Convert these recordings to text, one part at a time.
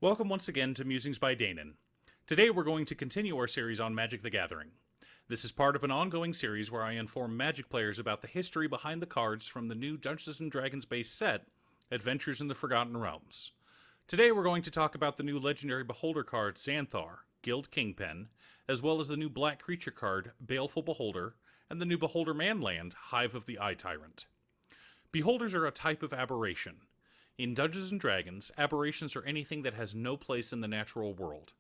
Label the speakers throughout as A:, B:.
A: Welcome once again to Musings by Danon. Today we're going to continue our series on Magic the Gathering. This is part of an ongoing series where I inform Magic players about the history behind the cards from the new Dungeons & Dragons based set, Adventures in the Forgotten Realms. Today we're going to talk about the new legendary Beholder card, Xanathar, Guild Kingpen, as well as the new black creature card, Baleful Beholder, and the new Beholder Manland, Hive of the Eye Tyrant. Beholders are a type of aberration. In Dungeons & Dragons, aberrations are anything that has no place in the natural world.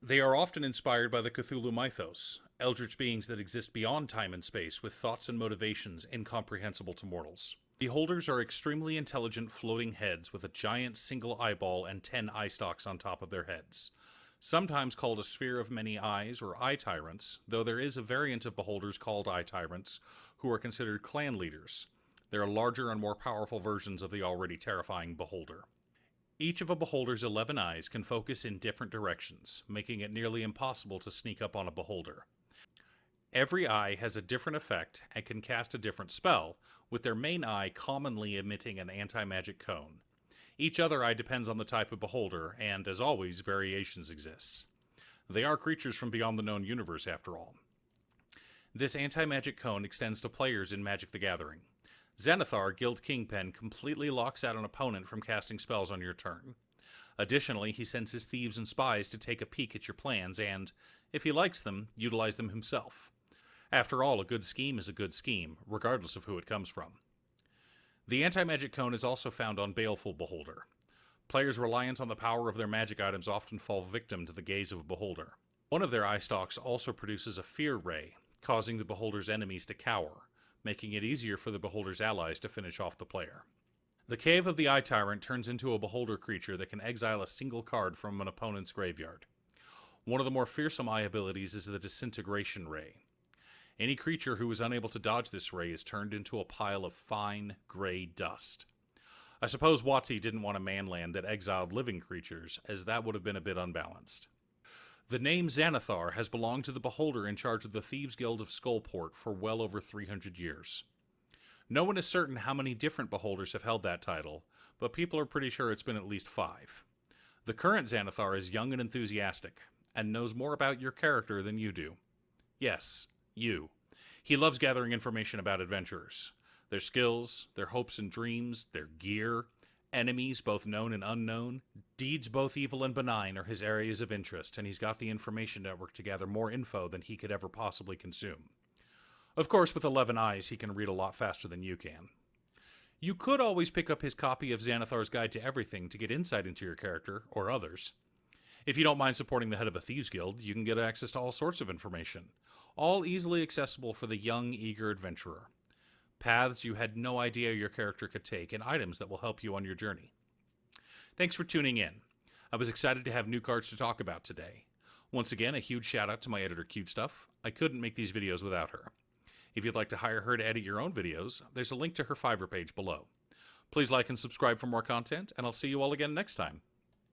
A: They are often inspired by the Cthulhu mythos, eldritch beings that exist beyond time and space with thoughts and motivations incomprehensible to mortals. Beholders are extremely intelligent floating heads with a giant single eyeball and 10 eye stalks on top of their heads. Sometimes called a sphere of many eyes or Eye Tyrants, though there is a variant of Beholders called Eye Tyrants, who are considered clan leaders. There are larger and more powerful versions of the already terrifying Beholder. Each of a Beholder's 11 eyes can focus in different directions, making it nearly impossible to sneak up on a Beholder. Every eye has a different effect and can cast a different spell, with their main eye commonly emitting an anti-magic cone. Each other eye depends on the type of Beholder, and, as always, variations exist. They are creatures from beyond the known universe, after all. This anti-magic cone extends to players in Magic the Gathering. Xanathar, Guild Kingpen, completely locks out an opponent from casting spells on your turn. Additionally, he sends his thieves and spies to take a peek at your plans and, if he likes them, utilize them himself. After all, a good scheme is a good scheme, regardless of who it comes from. The anti-magic cone is also found on Baleful Beholder. Players reliant on the power of their magic items often fall victim to the gaze of a Beholder. One of their eye stalks also produces a fear ray, causing the Beholder's enemies to cower, making it easier for the Beholder's allies to finish off the player. The Cave of the Eye Tyrant turns into a Beholder creature that can exile a single card from an opponent's graveyard. One of the more fearsome eye abilities is the Disintegration Ray. Any creature who is unable to dodge this ray is turned into a pile of fine, gray dust. I suppose WotC didn't want a manland that exiled living creatures, as that would have been a bit unbalanced. The name Xanathar has belonged to the Beholder in charge of the Thieves' Guild of Skullport for well over 300 years. No one is certain how many different Beholders have held that title, but people are pretty sure it's been at least 5. The current Xanathar is young and enthusiastic, and knows more about your character than you do. Yes, you. He loves gathering information about adventurers, their skills, their hopes and dreams, their gear, enemies, both known and unknown, deeds both evil and benign are his areas of interest, and he's got the information network to gather more info than he could ever possibly consume. Of course, with 11 eyes, he can read a lot faster than you can. You could always pick up his copy of Xanathar's Guide to Everything to get insight into your character, or others. If you don't mind supporting the head of a Thieves Guild, you can get access to all sorts of information, all easily accessible for the young, eager adventurer. Paths you had no idea your character could take, and items that will help you on your journey. Thanks for tuning in. I was excited to have new cards to talk about today. Once again, a huge shout out to my editor Cute Stuff. I couldn't make these videos without her. If you'd like to hire her to edit your own videos, there's a link to her Fiverr page below. Please like and subscribe for more content, and I'll see you all again next time.